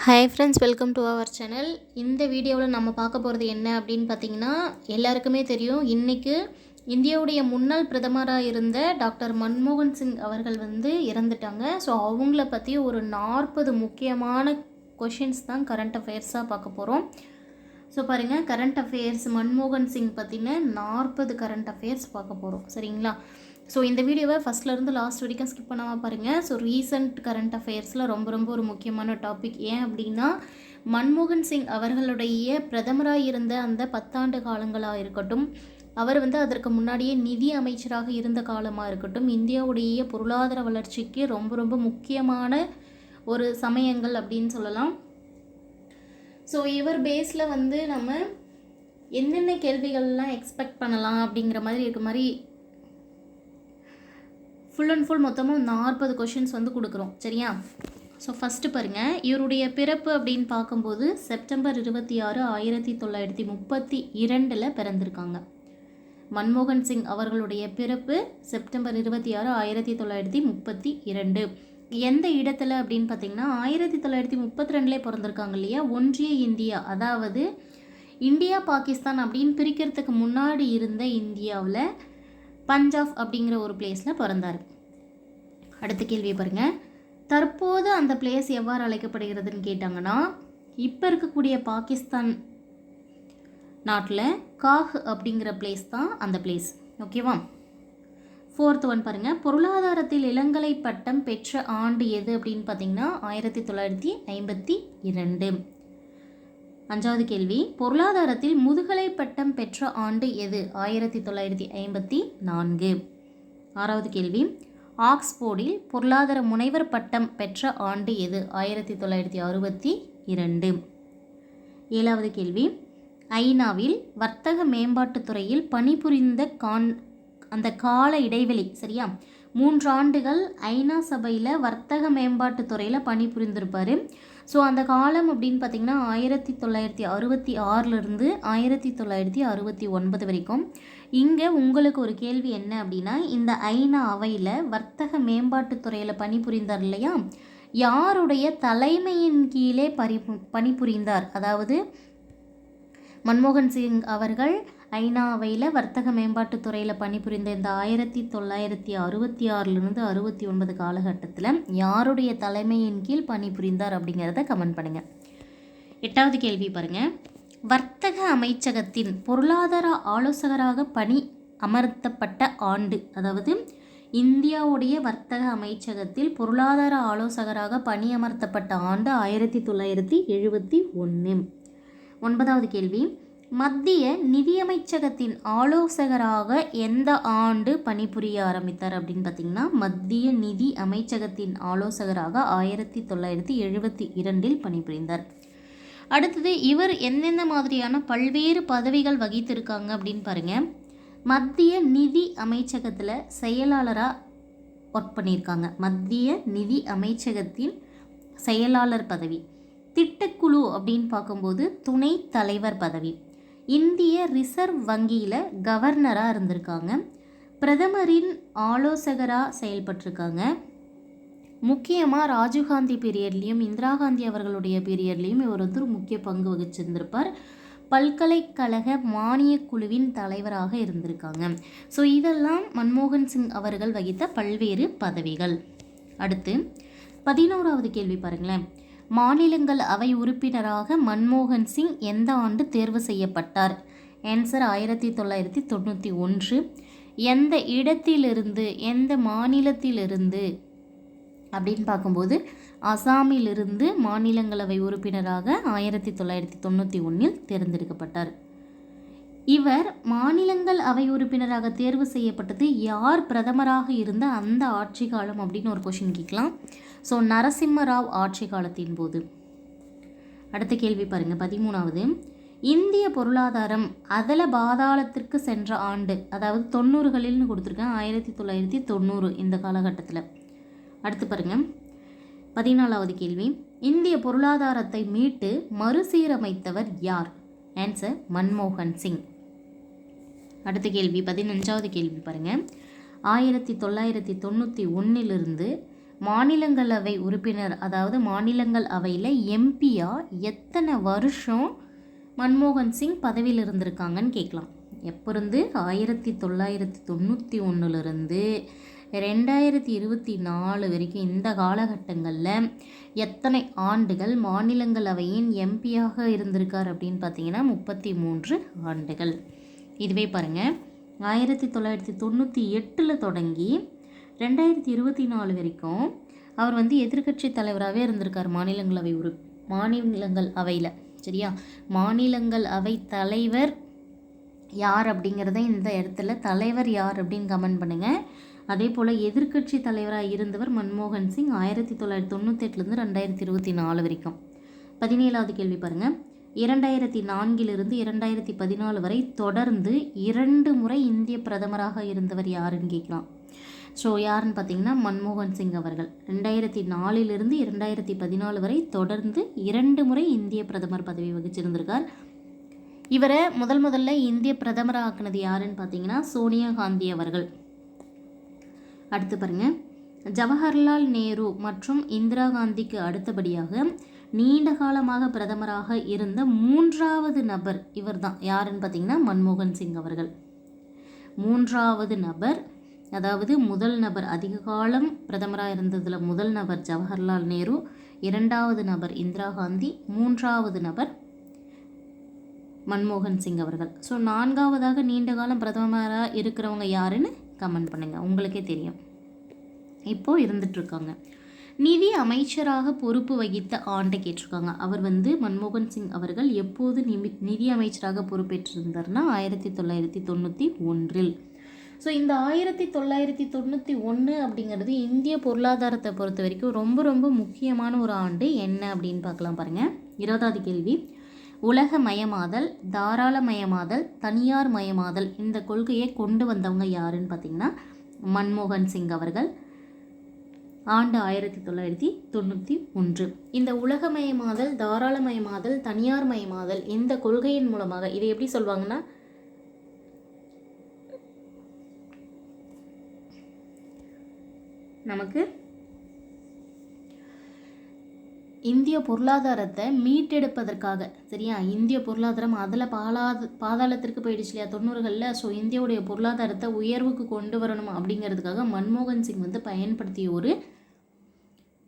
Hi friends, welcome to our channel. இந்த வீடியோவில் நம்ம பார்க்க போகிறது என்ன அப்படின்னு பார்த்தீங்கன்னா, எல்லாருக்குமே தெரியும், இன்றைக்கு இந்தியாவுடைய முன்னாள் பிரதமராக இருந்த டாக்டர் மன்மோகன் சிங் அவர்கள் இறந்துட்டாங்க. ஸோ அவங்கள பற்றி ஒரு 40 முக்கியமான கொஷின்ஸ் தான் கரண்ட் அஃபேர்ஸாக பார்க்க போகிறோம். ஸோ பாருங்கள், கரண்ட் அஃபேர்ஸ் மன்மோகன் சிங் பற்றின 40 கரண்ட் அஃபேர்ஸ் பார்க்க போகிறோம். சரிங்களா? ஸோ இந்த வீடியோவை ஃபஸ்ட்லேருந்து லாஸ்ட் வரைக்கும் ஸ்கிப் பண்ணாமல் பாருங்கள். ஸோ ரீசெண்ட் கரண்ட் அஃபேர்ஸில் ரொம்ப ஒரு முக்கியமான டாபிக். ஏன் அப்படின்னா, மன்மோகன் சிங் அவர்களுடைய பிரதமராக இருந்த அந்த 10 ஆண்டு காலங்களாக இருக்கட்டும், அவர் அதற்கு முன்னாடியே நிதி அமைச்சராக இருந்த காலமாக இருக்கட்டும், இந்தியாவுடைய பொருளாதார வளர்ச்சிக்கு ரொம்ப முக்கியமான ஒரு சமயங்கள் அப்படின்னு சொல்லலாம். ஸோ இவர் பேஸில் நம்ம என்னென்ன கேள்விகள்லாம் எக்ஸ்பெக்ட் பண்ணலாம் அப்படிங்கிற மாதிரி இருக்க மாதிரி ஃபுல் அண்ட் ஃபுல் மொத்தமாக 40 கொஷின்ஸ் கொடுக்குறோம். சரியா? ஸோ ஃபஸ்ட்டு பாருங்கள், இவருடைய பிறப்பு அப்படின்னு பார்க்கும்போது செப்டம்பர் 26, 1932 பிறந்திருக்காங்க. மன்மோகன் சிங் அவர்களுடைய பிறப்பு செப்டம்பர் 26, 1932. எந்த இடத்துல அப்படின்னு பார்த்தீங்கன்னா, 1932 பிறந்திருக்காங்க இல்லையா, ஒன்றிய இந்தியா, அதாவது இந்தியா பாகிஸ்தான் அப்படின்னு பிரிக்கிறதுக்கு முன்னாடி இருந்த இந்தியாவில் பஞ்சாப் அப்படிங்கிற ஒரு பிளேஸில் பிறந்தார். அடுத்த கேள்வி பாருங்கள், தற்போது அந்த பிளேஸ் எவ்வாறு அழைக்கப்படுகிறதுன்னு கேட்டாங்கன்னா, இப்போ இருக்கக்கூடிய பாகிஸ்தான் நாட்டில் காஹ் அப்படிங்கிற பிளேஸ் தான் அந்த பிளேஸ். ஓகேவா? 4th ஒன் பாருங்கள், பொருளாதாரத்தில் இளங்கலை பட்டம் பெற்ற ஆண்டு எது அப்படின்னு பார்த்தீங்கன்னா 1952. 5வது கேள்வி, பொருளாதாரத்தில் முதுகலை பட்டம் பெற்ற ஆண்டு எது? 1954. 6வது கேள்வி, ஆக்ஸ்போர்டில் பொருளாதார முனைவர் பட்டம் பெற்ற ஆண்டு எது? 1962. 7வது கேள்வி, ஐநாவில் வர்த்தக மேம்பாட்டுத் துறையில் பணிபுரிந்த அந்த கால இடைவெளி சரியா? 3 ஆண்டுகள் ஐநா சபையில் வர்த்தக மேம்பாட்டுத் துறையில் பணிபுரிந்திருப்பார். ஸோ அந்த காலம் அப்படின்னு பார்த்திங்கன்னா 1966 1969 வரைக்கும். இங்கே உங்களுக்கு ஒரு கேள்வி என்ன அப்படின்னா, இந்த ஐநா அவையில் வர்த்தக மேம்பாட்டுத் துறையில் பணிபுரிந்தார் இல்லையா, யாருடைய தலைமையின் கீழே பணிபுரிந்தார்? அதாவது மன்மோகன் சிங் அவர்கள் ஐநா அவையில் வர்த்தக மேம்பாட்டுத் துறையில் பணிபுரிந்த இந்த 1966 69 காலகட்டத்தில் யாருடைய தலைமையின் கீழ் பணிபுரிந்தார் அப்படிங்கிறத கமெண்ட் பண்ணுங்கள். 8வது கேள்வி பாருங்கள், வர்த்தக அமைச்சகத்தின் பொருளாதார ஆலோசகராக பணி அமர்த்தப்பட்ட ஆண்டு, அதாவது இந்தியாவுடைய வர்த்தக அமைச்சகத்தில் பொருளாதார ஆலோசகராக பணியமர்த்தப்பட்ட ஆண்டு 1971. 9வது கேள்வி, மத்திய நிதியமைச்சகத்தின் ஆலோசகராக எந்த ஆண்டு பணிபுரிய ஆரம்பித்தார் அப்படின்னு பார்த்தீங்கன்னா, மத்திய நிதி அமைச்சகத்தின் ஆலோசகராக 1972 பணிபுரிந்தார். அடுத்தது, இவர் எந்தெந்த மாதிரியான பல்வேறு பதவிகள் வகித்திருக்காங்க அப்படின்னு பாருங்கள். மத்திய நிதி அமைச்சகத்தில் செயலாளராக ஒர்க் பண்ணியிருக்காங்க. மத்திய நிதி அமைச்சகத்தின் செயலாளர் பதவி. திட்டக்குழு அப்படின்னு பார்க்கும்போது துணை தலைவர் பதவி. இந்திய ரிசர்வ் வங்கியில் கவர்னராக இருந்திருக்காங்க. பிரதமரின் ஆலோசகராக செயல்பட்டிருக்காங்க. முக்கியமாக ராஜீவ்காந்தி பீரியட்லேயும் இந்திரா காந்தி அவர்களுடைய பீரியட்லேயும் இவர் ஒரு முக்கிய பங்கு வகிச்சிருந்திருப்பார். பல்கலைக்கழக மானியக் குழுவின் தலைவராக இருந்திருக்காங்க. ஸோ இதெல்லாம் மன்மோகன் சிங் அவர்கள் வகித்த பல்வேறு பதவிகள். அடுத்து 11வது கேள்வி பாருங்களேன், மாநிலங்கள் அவை உறுப்பினராக மன்மோகன் சிங் எந்த ஆண்டு தேர்வு செய்யப்பட்டார்? ஆன்சர் 1991. எந்த இடத்திலிருந்து, எந்த மாநிலத்திலிருந்து அப்படின்னு பார்க்கும்போது அசாமிலிருந்து மாநிலங்களவை உறுப்பினராக 1991 தேர்ந்தெடுக்கப்பட்டார். இவர் மாநிலங்கள் அவை உறுப்பினராக தேர்வு செய்யப்பட்டது யார் பிரதமராக இருந்த அந்த ஆட்சி காலம் அப்படின்னு ஒரு கொஷின் கேட்கலாம். ஸோ நரசிம்மராவ் ஆட்சி காலத்தின் போது. அடுத்த கேள்வி பாருங்கள், 13வது, இந்திய பொருளாதாரம் அதல பாதாளத்திற்கு சென்ற ஆண்டு, அதாவது 90களில்னு கொடுத்துருக்கேன், 1990 இந்த காலகட்டத்தில். அடுத்து பாருங்கள், 14வது கேள்வி, இந்திய பொருளாதாரத்தை மீட்டு மறுசீரமைத்தவர் யார்? ஆன்சர் மன்மோகன் சிங். அடுத்த கேள்வி 15வது கேள்வி பாருங்கள், 1991 மாநிலங்களவை உறுப்பினர், அதாவது மாநிலங்கள் அவையில் எம்பியாக எத்தனை வருஷம் மன்மோகன் சிங் பதவியில் இருந்திருக்காங்கன்னு கேட்கலாம். எப்போ இருந்து 1991 2024 வரைக்கும் இந்த காலகட்டங்களில் எத்தனை ஆண்டுகள் மாநிலங்களவையின் எம்பியாக இருந்திருக்கார் அப்படின்னு பார்த்தீங்கன்னா 33 ஆண்டுகள். இதுவே பாருங்கள், 1998 தொடங்கி 2024 வரைக்கும் அவர் வந்து எதிர்க்கட்சி தலைவராகவே இருந்திருக்கார் மாநிலங்கள் அவையில். சரியா, மாநிலங்கள் அவை தலைவர் யார் அப்படிங்கிறத இந்த இடத்துல தலைவர் யார் அப்படின்னு கமெண்ட் பண்ணுங்கள். அதே போல் எதிர்க்கட்சி தலைவராக இருந்தவர் மன்மோகன் சிங் 1998 2024 வரைக்கும். 17வது கேள்வி பாருங்கள், 2004 2014 வரை தொடர்ந்து 2 முறை இந்திய பிரதமராக இருந்தவர் யாருன்னு கேட்கலாம். ஸோ யாருன்னு பார்த்தீங்கன்னா மன்மோகன் சிங் அவர்கள் 2004 2014 வரை தொடர்ந்து 2 முறை இந்திய பிரதமர் பதவி வகிச்சிருந்திருக்கார். இவரை முதல்ல இந்திய பிரதமராக ஆக்குனது யாருன்னு பார்த்தீங்கன்னா சோனியா காந்தி அவர்கள். அடுத்து பாருங்கள், ஜவஹர்லால் நேரு மற்றும் இந்திரா காந்திக்கு அடுத்தபடியாக நீண்ட காலமாக பிரதமராக இருந்த 3வது நபர் இவர் தான். யாருன்னு பார்த்தீங்கன்னா மன்மோகன் சிங் அவர்கள். 3வது நபர், அதாவது முதல் நபர் அதிக காலம் பிரதமராக இருந்ததில் முதல் நபர் ஜவஹர்லால் நேரு, 2வது நபர் இந்திரா காந்தி, 3வது நபர் மன்மோகன் சிங் அவர்கள். ஸோ 4வதாக நீண்ட காலம் பிரதமராக இருக்கிறவங்க யாருன்னு கமெண்ட் பண்ணுங்கள், உங்களுக்கே தெரியும். இப்போது இருந்துகிட்ருக்காங்க. நிதி அமைச்சராக பொறுப்பு வகித்த ஆண்டை கேட்டிருக்காங்க. அவர் வந்து மன்மோகன் சிங் அவர்கள் எப்போது நிதி அமைச்சராக பொறுப்பேற்றிருந்தார்னா 1991. ஸோ இந்த 1991 அப்படிங்கிறது இந்திய பொருளாதாரத்தை பொறுத்த வரைக்கும் ரொம்ப முக்கியமான ஒரு ஆண்டு. என்ன அப்படின்னு பார்க்கலாம் பாருங்கள். 20வது கேள்வி, உலகமயமாதல், தாராளமயமாதல், தனியார் மயமாதல் இந்த கொள்கையை கொண்டு வந்தவங்க யாருன்னு பார்த்தீங்கன்னா மன்மோகன் சிங் அவர்கள். ஆண்டு 1991. இந்த உலகமயமாதல், தாராளமயமாதல், தனியார் மயமாதல் இந்த கொள்கையின் மூலமாக இதை எப்படி சொல்வாங்கன்னா நமக்கு இந்திய பொருளாதாரத்தை மீட்டெடுப்பதற்காக, சரியா, இந்திய பொருளாதாரம் அதில் பாதாளத்திற்கு போயிடுச்சு இல்லையா 90களில். ஸோ இந்தியாவுடைய பொருளாதாரத்தை உயர்வுக்கு கொண்டு வரணும் அப்படிங்கிறதுக்காக மன்மோகன் சிங் வந்து பயன்படுத்திய ஒரு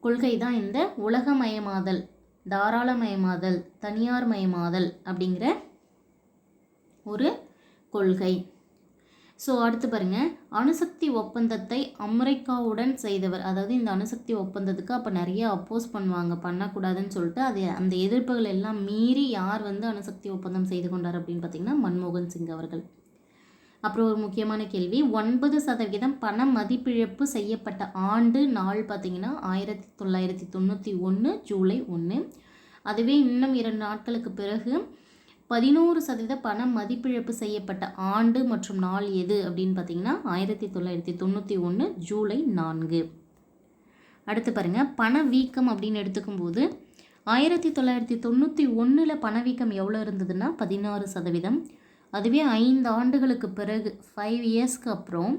கொள்கை தான் இந்த உலகமயமாதல், தாராளமயமாதல், தனியார் மயமாதல் அப்படிங்கிற ஒரு கொள்கை. ஸோ அடுத்து பாருங்கள், அணுசக்தி ஒப்பந்தத்தை அமெரிக்காவுடன் செய்தவர். அதாவது இந்த அணுசக்தி ஒப்பந்தத்துக்கு அப்போ நிறைய அப்போஸ் பண்ணுவாங்க, பண்ணக்கூடாதுன்னு சொல்லிட்டு அந்த எதிர்ப்புகள் எல்லாம் மீறி யார் வந்து அணுசக்தி ஒப்பந்தம் செய்து கொண்டார் அப்படின்னு பார்த்தீங்கன்னா மன்மோகன் சிங் அவர்கள். அப்புறம் ஒரு முக்கியமான கேள்வி, 9% பண மதிப்பிழப்பு செய்யப்பட்ட ஆண்டு நாள் பார்த்தீங்கன்னா 1991 ஜூலை 1. அதுவே இன்னும் 2 நாட்களுக்கு பிறகு 11% பண மதிப்பிழப்பு செய்யப்பட்ட ஆண்டு மற்றும் நாள் எது அப்படின்னு பார்த்தீங்கன்னா 1991 ஜூலை 4. அடுத்து பாருங்கள், பணவீக்கம் அப்படின்னு எடுத்துக்கும்போது 1991 பணவீக்கம் எவ்வளோ இருந்ததுன்னா 16%. அதுவே 5 ஆண்டுகளுக்கு பிறகு 5 இயர்ஸ்க்கு அப்புறம்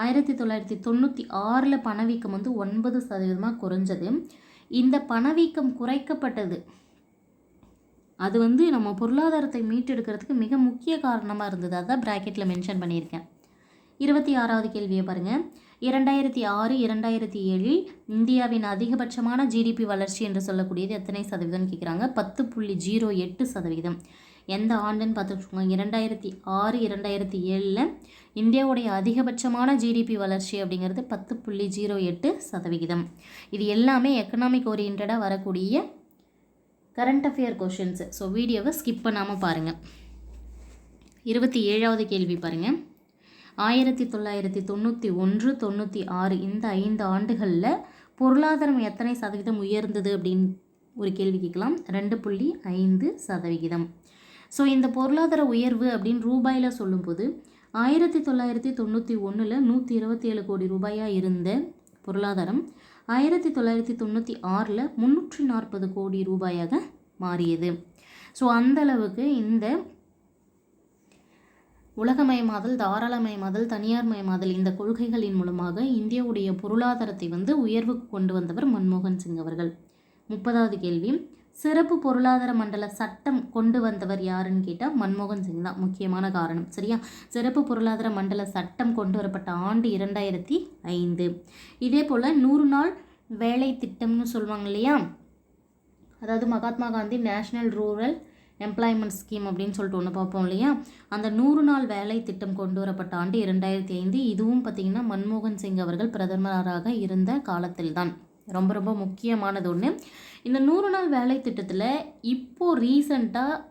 1996 பணவீக்கம் வந்து 9% குறைஞ்சது. இந்த பணவீக்கம் குறைக்கப்பட்டது அது வந்து நம்ம பொருளாதாரத்தை மீட்டெடுக்கிறதுக்கு மிக முக்கிய காரணமாக இருந்தது. அதான் ப்ராக்கெட்டில் மென்ஷன் பண்ணியிருக்கேன். 26வது கேள்வியை பாருங்கள், 2006-2007 இந்தியாவின் அதிகபட்சமான ஜிடிபி வளர்ச்சி என்று சொல்லக்கூடியது எத்தனை சதவீதம்னு கேட்குறாங்க. 10.08%. எந்த ஆண்டுன்னு பார்த்துக்கோங்க, 2006-2007 இந்தியாவுடைய அதிகபட்சமான ஜிடிபி வளர்ச்சி அப்படிங்கிறது 10.08%. இது எல்லாமே எக்கனாமிக் ஓரியன்டாக வரக்கூடிய கரண்ட் அஃபேர் கொஷின்ஸு. ஸோ வீடியோவை ஸ்கிப் பண்ணாமல் பாருங்கள். 27வது கேள்வி பாருங்கள், 1991-96 இந்த 5 ஆண்டுகளில் பொருளாதாரம் எத்தனை சதவீதம் உயர்ந்தது அப்படின்னு ஒரு கேள்வி கேட்கலாம். 2.5%. ஸோ இந்த பொருளாதார உயர்வு அப்படின்னு ரூபாயில் சொல்லும்போது 1991 127 கோடி ரூபாயாக இருந்த பொருளாதாரம் 1996 340 கோடி ரூபாயாக மாறியது. ஸோ அந்தளவுக்கு இந்த உலகமயமாதல், தாராளமயமாதல், தனியார்மயமாதல் இந்த கொள்கைகளின் மூலமாக இந்தியாவுடைய பொருளாதாரத்தை வந்து உயர்வுக்கு கொண்டு வந்தவர் மன்மோகன் சிங் அவர்கள். 30வது கேள்வி, சிறப்பு பொருளாதார மண்டல சட்டம் கொண்டு வந்தவர் யாருன்னு கேட்டால் மன்மோகன் சிங் தான். முக்கியமான காரணம். சரியா? சிறப்பு பொருளாதார மண்டல சட்டம் கொண்டு வரப்பட்ட ஆண்டு 2005. இதே போல் 100 நாள் வேலை திட்டம்னு சொல்லுவாங்க இல்லையா, அதாவது Mahatma Gandhi national rural employment scheme அப்படின்னு சொல்லிட்டு ஒன்று பார்ப்போம் இல்லையா, அந்த 100 நாள் வேலை திட்டம் கொண்டு வரப்பட்ட ஆண்டு 2005. இதுவும் பார்த்திங்கன்னா மன்மோகன் சிங் அவர்கள் பிரதமராக இருந்த காலத்தில் தான். ரொம்ப ரொம்ப முக்கியமானது ஒன்று. இந்த 100 நாள் வேலை திட்டத்தில் இப்போது ரீசண்டாக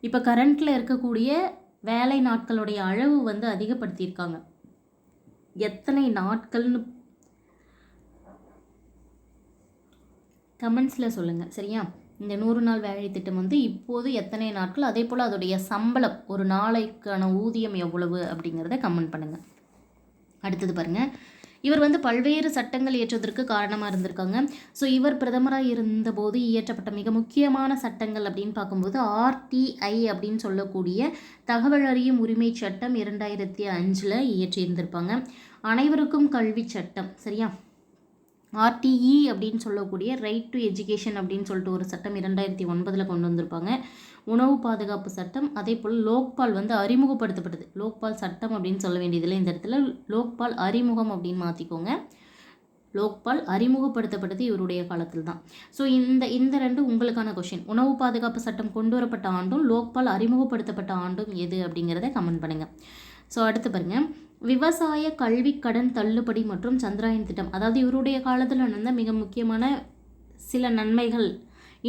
இப்போ கரண்ட்டில் இருக்கக்கூடிய வேலை நாட்களுடைய அளவு வந்து அதிகப்படுத்தியிருக்காங்க. எத்தனை நாட்கள்னு கமெண்ட்ஸில் சொல்லுங்கள். சரியா? இந்த 100 நாள் வேலை திட்டம் வந்து இப்போது எத்தனை நாட்கள், அதே போல் அதோடைய சம்பளம், ஒரு நாளைக்கான ஊதியம் எவ்வளவு அப்படிங்கிறத கமெண்ட் பண்ணுங்கள். அடுத்தது பாருங்கள், இவர் வந்து பல்வேறு சட்டங்கள் இயற்றுவதற்கு காரணமாக இருந்திருக்காங்க. ஸோ இவர் பிரதமராக இருந்தபோது இயற்றப்பட்ட மிக முக்கியமான சட்டங்கள் அப்படின்னு பார்க்கும்போது RTI அப்படின்னு சொல்லக்கூடிய தகவல் அறியும் உரிமை சட்டம் 2005 இயற்றியிருந்திருப்பாங்க. அனைவருக்கும் கல்வி சட்டம். சரியா? RTE அப்படின்னு சொல்லக்கூடிய ரைட் டு எஜுகேஷன் அப்படின்னு சொல்லிட்டு ஒரு சட்டம் 2009 கொண்டு வந்திருப்பாங்க. உணவு பாதுகாப்பு சட்டம், அதே போல் லோக்பால் வந்து அறிமுகப்படுத்தப்பட்டது. லோக்பால் சட்டம் அப்படின்னு சொல்ல வேண்டியதில்லை, இந்த இடத்துல லோக்பால் அறிமுகம் அப்படின்னு மாற்றிக்கோங்க. லோக்பால் அறிமுகப்படுத்தப்பட்டது இவருடைய காலத்தில் தான். ஸோ இந்த ரெண்டு உங்களுக்கான கொஷின். உணவு பாதுகாப்பு சட்டம் கொண்டு வரப்பட்ட ஆண்டும் லோக்பால் அறிமுகப்படுத்தப்பட்ட ஆண்டும் எது அப்படிங்கிறத கமெண்ட் பண்ணுங்கள். ஸோ அடுத்து பாருங்கள், விவசாய கல்வி கடன் தள்ளுபடி மற்றும் சந்திராயன் திட்டம். அதாவது இவருடைய காலத்தில் நடந்த மிக முக்கியமான சில நன்மைகள்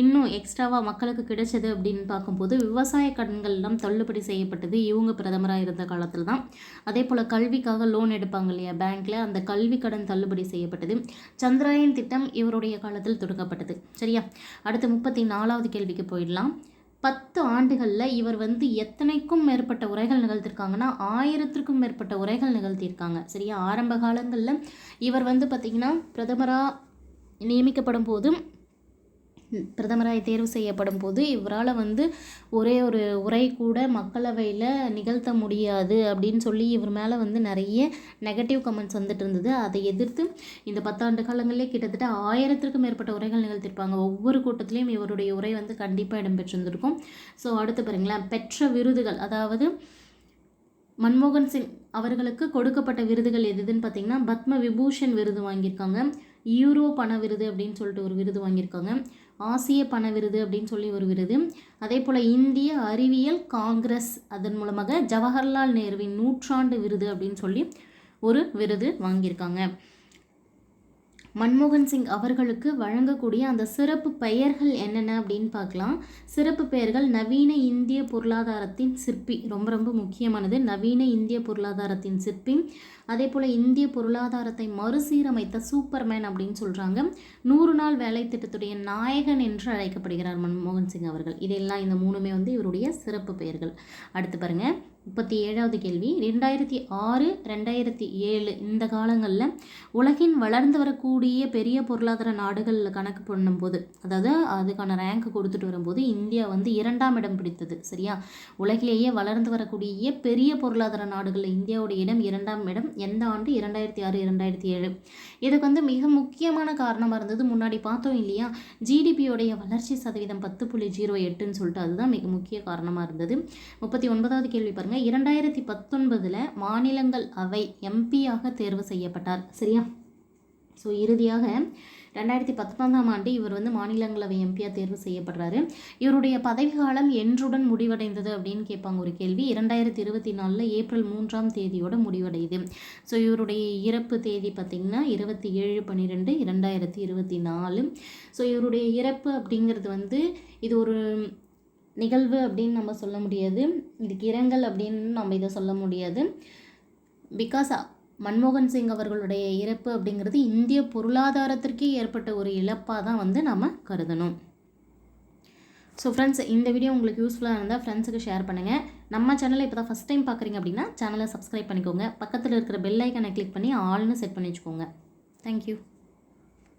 இன்னும் எக்ஸ்ட்ராவாக மக்களுக்கு கிடைச்சது அப்படின்னு பார்க்கும்போது விவசாய கடன்கள் எல்லாம் தள்ளுபடி செய்யப்பட்டது இவங்க பிரதமராக இருந்த காலத்தில் தான். அதே போல் கல்விக்காக லோன் எடுப்பாங்க இல்லையா பேங்க்கில், அந்த கல்வி கடன் தள்ளுபடி செய்யப்பட்டது. சந்திராயன் திட்டம் இவருடைய காலத்தில் தொடங்கப்பட்டது. சரியா? அடுத்து 34வது கேள்விக்கு போயிடலாம். 10 ஆண்டுகளில் இவர் வந்து எத்தனைக்கும் மேற்பட்ட உரைகள் நிகழ்த்திருக்காங்கன்னா 1000க்கும் மேற்பட்ட உரைகள் நிகழ்த்தியிருக்காங்க. சரியா? ஆரம்ப காலங்களில் இவர் வந்து பார்த்திங்கன்னா பிரதமராக நியமிக்கப்படும் போது, பிரதமராக தேர்வு செய்யப்படும் போது இவரால் வந்து ஒரே ஒரு உரை கூட மக்களவையில் நிகழ்த்த முடியாது அப்படின்னு சொல்லி இவர் மேலே வந்து நிறைய நெகட்டிவ் கமெண்ட்ஸ் வந்துட்டு இருந்தது. அதை எதிர்த்து இந்த 10 ஆண்டு காலங்களிலே கிட்டத்தட்ட 1000க்கும் மேற்பட்ட உரைகள் நிகழ்த்திருப்பாங்க. ஒவ்வொரு கூட்டத்திலையும் இவருடைய உரை வந்து கண்டிப்பாக இடம்பெற்றிருந்திருக்கும். ஸோ அடுத்து பாருங்களேன், பெற்ற விருதுகள், அதாவது மன்மோகன் சிங் அவர்களுக்கு கொடுக்கப்பட்ட விருதுகள் எதுன்னு பார்த்தீங்கன்னா பத்ம விபூஷன் விருது வாங்கியிருக்காங்க, யூரோ பண விருது அப்படின்னு சொல்லிட்டு ஒரு விருது வாங்கியிருக்காங்க, ஆசிய பண விருது அப்படின்னு சொல்லி ஒரு விருது, அதே போல் இந்திய அறிவியல் காங்கிரஸ் அதன் மூலமாக ஜவஹர்லால் நேருவின் 100ஆண்டு விருது அப்படின்னு சொல்லி ஒரு விருது வாங்கியிருக்காங்க. மன்மோகன் சிங் அவர்களுக்கு வழங்கக்கூடிய அந்த சிறப்பு பெயர்கள் என்னென்ன அப்படின்னு பார்க்கலாம். சிறப்பு பெயர்கள் நவீன இந்திய பொருளாதாரத்தின் சிற்பி, ரொம்ப ரொம்ப முக்கியமானது, நவீன இந்திய பொருளாதாரத்தின் சிற்பி. அதே போல் இந்திய பொருளாதாரத்தை மறுசீரமைத்த சூப்பர்மேன் அப்படின்னு சொல்கிறாங்க. 100 நாள் வேலை திட்டத்துடைய நாயகன் என்று அழைக்கப்படுகிறார் மன்மோகன் சிங் அவர்கள். இதெல்லாம் இந்த 3மே வந்து இவருடைய சிறப்பு பெயர்கள். அடுத்து பாருங்கள், 37வது கேள்வி. 2006, 2007 இந்த காலங்களில் உலகின் வளர்ந்து வரக்கூடிய பெரிய பொருளாதார நாடுகளில் கணக்கு பண்ணும்போது, அதாவது அதுக்கான ரேங்க் கொடுத்துட்டு வரும்போது இந்தியா வந்து 2ஆம் இடம் பிடித்தது. சரியா? உலகிலேயே வளர்ந்து வரக்கூடிய பெரிய பொருளாதார நாடுகளில் இந்தியாவுடைய இடம் 2ஆம் இடம். எந்த ஆண்டு? 2006, 2007. இதுக்கு வந்து மிக முக்கியமான காரணமாக இருந்தது, முன்னாடி பார்த்தோம் இல்லையா, ஜிடிபியோடைய வளர்ச்சி சதவீதம் 10.08ன்னு சொல்லிட்டு, அதுதான் மிக முக்கிய காரணமாக இருந்தது. 39வது கேள்வி பாருங்கள். 2019 மாநிலங்கள் அவை எம்பியாக தேர்வு செய்யப்பட்டார். சரியா? ஸோ இறுதியாக 2019ஆம் ஆண்டு இவர் வந்து மாநிலங்களவை எம்பியாக தேர்வு செய்யப்படுறாரு. இவருடைய பதவிக்காலம் என்றுடன் முடிவடைந்தது அப்படின்னு கேட்பாங்க ஒரு கேள்வி. 2024 ஏப்ரல் 3ஆம் தேதியோட முடிவடையுது. ஸோ இவருடைய இறப்பு தேதி பார்த்திங்கன்னா 27/12/2024. ஸோ இவருடைய இறப்பு அப்படிங்கிறது வந்து இது ஒரு நிகழ்வு அப்படின்னு நம்ம சொல்ல முடியாது, இதுக்கு இரங்கல் அப்படின்னு நம்ம இதை சொல்ல முடியாது. பிகாஸ் மன்மோகன் சிங் அவர்களுடைய இறப்பு அப்படிங்கிறது இந்திய பொருளாதாரத்திற்கே ஏற்பட்ட ஒரு இழப்பாக தான் வந்து நம்ம கருதணும். ஸோ ஃப்ரெண்ட்ஸ், இந்த வீடியோ உங்களுக்கு யூஸ்ஃபுல்லாக இருந்தால் ஃப்ரெண்ட்ஸுக்கு ஷேர் பண்ணுங்கள். நம்ம சேனலை இப்போ தான் ஃபஸ்ட் டைம் பார்க்குறீங்க அப்படின்னா சேனலை சப்ஸ்கிரைப் பண்ணிக்கோங்க. பக்கத்தில் இருக்கிற பெல் ஐக்கனை கிளிக் பண்ணி ஆல்னு செட் பண்ணி வச்சுக்கோங்க. தேங்க்யூ.